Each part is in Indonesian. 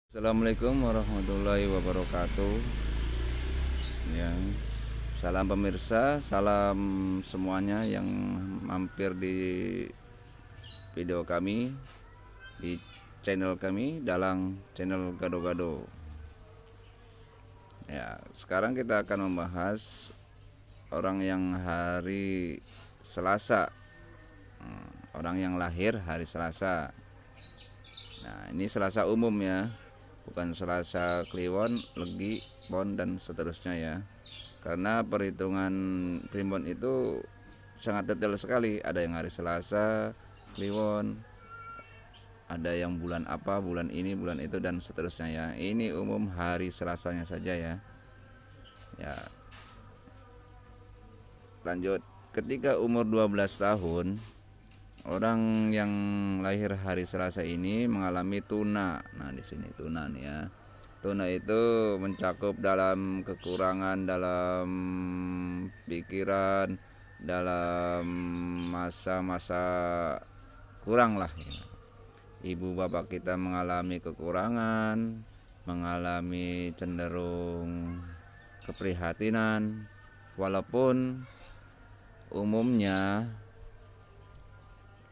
Assalamualaikum warahmatullahi wabarakatuh. Ya, salam pemirsa, salam semuanya yang mampir di video kami di channel kami dalam channel Gado-Gado. Ya, sekarang kita akan membahas orang yang hari Selasa, orang yang lahir hari Selasa. Nah, ini Selasa umum ya, bukan Selasa Kliwon, Legi, Pon dan seterusnya ya. Karena perhitungan primbon itu sangat detail sekali. Ada yang hari Selasa, Kliwon, ada yang bulan apa, bulan ini, bulan itu dan seterusnya ya. Ini umum hari Selasanya saja ya. Ya. Lanjut, ketika umur 12 tahun, orang yang lahir hari Selasa ini mengalami tuna. Nah, di sini tuna nih ya. Tuna itu mencakup dalam kekurangan dalam pikiran, dalam masa-masa kurang lah ya. Ibu bapak kita mengalami kekurangan, mengalami cenderung keprihatinan, walaupun umumnya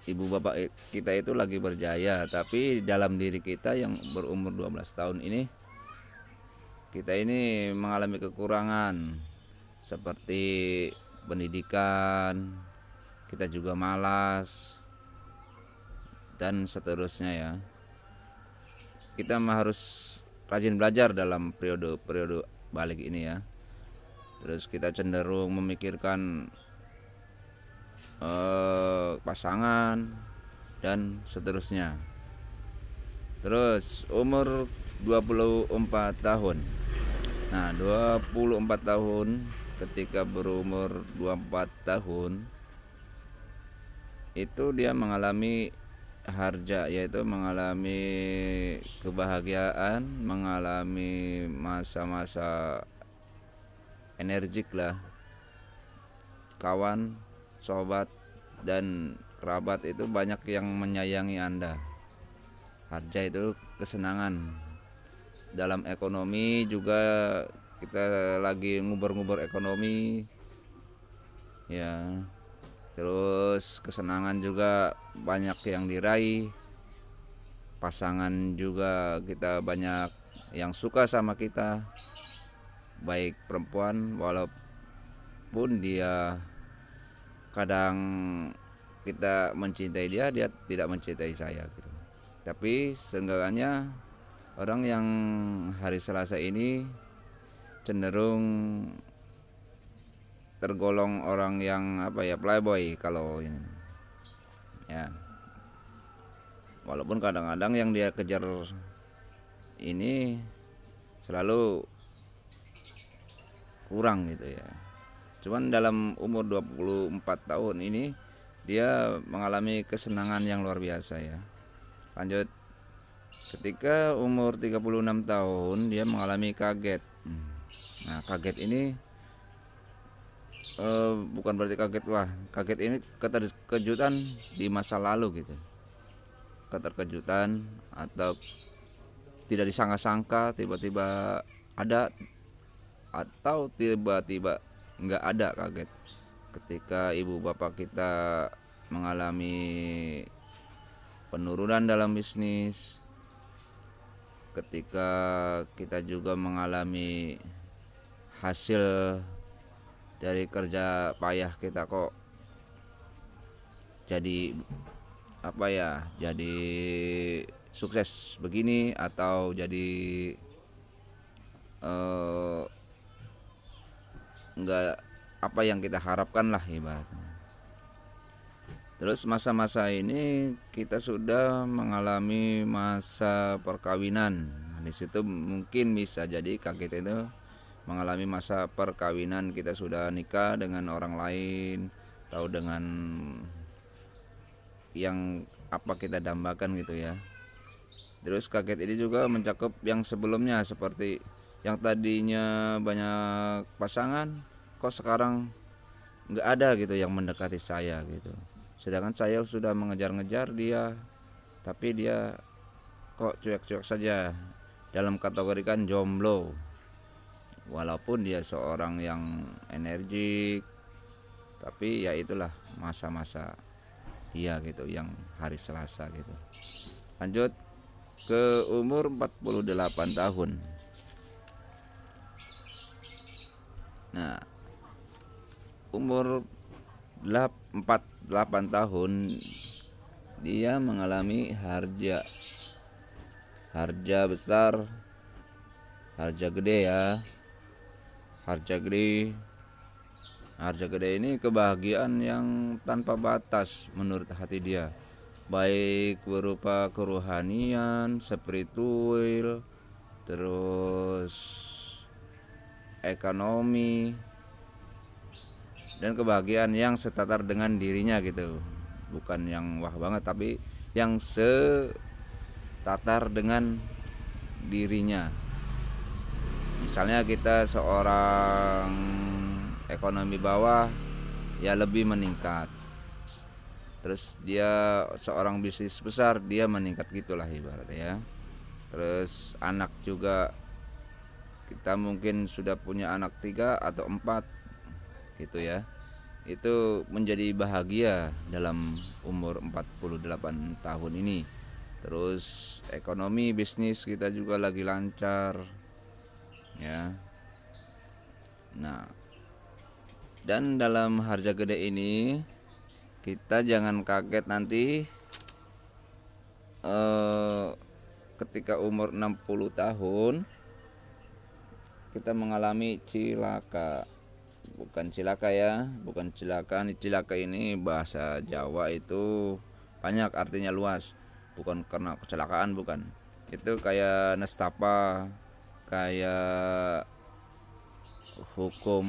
ibu bapak kita itu lagi berjaya, tapi dalam diri kita yang berumur 12 tahun ini, kita ini mengalami kekurangan seperti pendidikan, kita juga malas dan seterusnya ya. Kita harus rajin belajar dalam periode balik ini ya. Terus kita cenderung memikirkan pasangan dan seterusnya. Terus umur 24 tahun. Nah, 24 tahun, ketika berumur 24 tahun itu dia mengalami harja, yaitu mengalami kebahagiaan, mengalami masa-masa energik lah. Kawan, sobat dan kerabat itu banyak yang menyayangi Anda. Harja itu kesenangan. Dalam ekonomi juga kita lagi ngubur-ngubur ekonomi ya. Terus kesenangan juga banyak yang diraih. Pasangan juga kita banyak yang suka sama kita, baik perempuan, walaupun dia kadang kita mencintai dia, dia tidak mencintai saya gitu. Tapi seenggaknya orang yang hari Selasa ini cenderung tergolong orang yang playboy kalau ini ya. Walaupun kadang-kadang yang dia kejar ini selalu kurang gitu ya. Cuman dalam umur 24 tahun ini dia mengalami kesenangan yang luar biasa ya. Lanjut, ketika umur 36 tahun dia mengalami kaget. Nah, kaget ini bukan berarti kaget wah, kaget ini keterkejutan di masa lalu gitu. Keterkejutan atau tidak disangka-sangka tiba-tiba ada, atau tiba-tiba nggak ada, kaget ketika ibu bapak kita mengalami penurunan dalam bisnis, ketika kita juga mengalami hasil dari kerja payah kita kok jadi jadi sukses begini, atau jadi enggak apa yang kita harapkan lah ibaratnya. Terus masa-masa ini kita sudah mengalami masa perkawinan. Nah, di situ mungkin bisa jadi kaget itu mengalami masa perkawinan, kita sudah nikah dengan orang lain, atau dengan yang apa kita dambakan gitu ya. Terus kaget ini juga mencakup yang sebelumnya, seperti yang tadinya banyak pasangan, kok sekarang nggak ada gitu yang mendekati saya gitu. Sedangkan saya sudah mengejar-ngejar dia, tapi dia kok cuek-cuek saja. dalam kategorikan jomblo, walaupun dia seorang yang energik, tapi ya itulah masa-masa dia gitu yang hari Selasa gitu. Lanjut ke umur 48 tahun. Nah, umur 48 tahun dia mengalami harja besar, harja gede ya. Harja gede ini kebahagiaan yang tanpa batas menurut hati dia, baik berupa kerohanian, spiritual, terus ekonomi, dan kebahagiaan yang setatar dengan dirinya gitu. Bukan yang wah banget, tapi yang setatar dengan dirinya. Misalnya kita seorang ekonomi bawah, ya lebih meningkat. Terus dia seorang bisnis besar, dia meningkat gitulah ibaratnya ya. Terus anak juga, kita mungkin sudah punya anak 3 atau 4 gitu ya. Itu menjadi bahagia dalam umur 48 tahun ini. Terus ekonomi bisnis kita juga lagi lancar ya. Nah, dan dalam harga gede ini kita jangan kaget nanti ketika umur 60 tahun kita mengalami cilaka. Bukan cilaka ya, bukan cilaka. Cilaka ini bahasa Jawa itu banyak artinya, luas. Bukan karena kecelakaan, bukan. Itu kayak nestapa, kayak hukum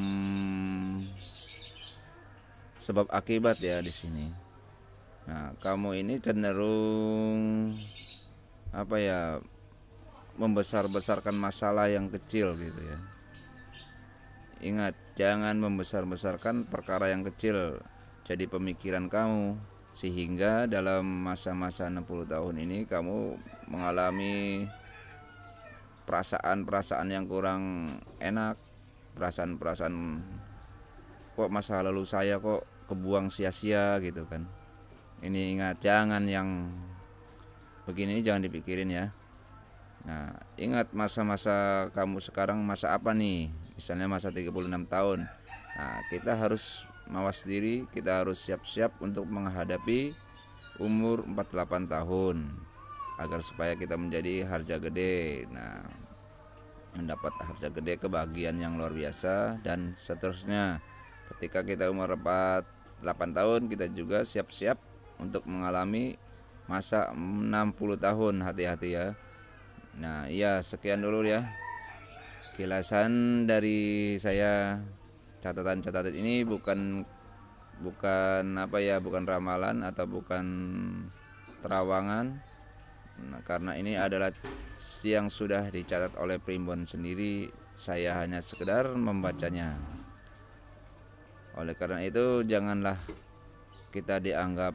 sebab akibat ya di sini. Nah, kamu ini cenderung apa ya, membesar-besarkan masalah yang kecil gitu ya. Ingat, jangan membesar-besarkan perkara yang kecil jadi pemikiran kamu, sehingga dalam masa-masa 60 tahun ini kamu mengalami perasaan-perasaan yang kurang enak, perasaan-perasaan kok masa lalu saya kok kebuang sia-sia gitu kan. Ini ingat, jangan yang begini jangan dipikirin ya. Nah, ingat masa-masa kamu sekarang masa apa nih? Misalnya masa 36 tahun. Nah, kita harus mawas diri, kita harus siap-siap untuk menghadapi umur 48 tahun agar supaya kita menjadi harja gede. Nah, mendapat harja gede, kebahagiaan yang luar biasa dan seterusnya. Ketika kita umur 48 tahun, kita juga siap-siap untuk mengalami masa 60 tahun. Hati-hati ya. Nah, iya, sekian dulu ya kilasan dari saya. Catatan-catatan ini bukan apa ya, bukan ramalan atau bukan terawangan. Nah, karena ini adalah yang sudah dicatat oleh Primbon sendiri, saya hanya sekedar membacanya. Oleh karena itu, janganlah kita dianggap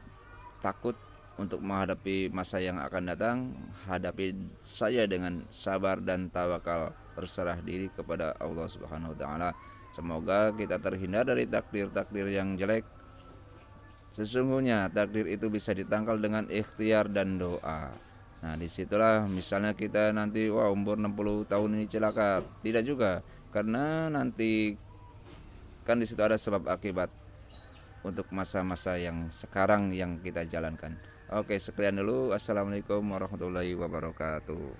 takut untuk menghadapi masa yang akan datang. Hadapi saya dengan sabar dan tawakal, berserah diri kepada Allah Subhanahu wa taala. Semoga kita terhindar dari takdir-takdir yang jelek. Sesungguhnya takdir itu bisa ditangkal dengan ikhtiar dan doa. Nah, disitulah misalnya kita nanti umur 60 tahun ini celaka, tidak juga, karena nanti kan di situ ada sebab akibat untuk masa-masa yang sekarang yang kita jalankan. Oke, sekian dulu. Assalamualaikum warahmatullahi wabarakatuh.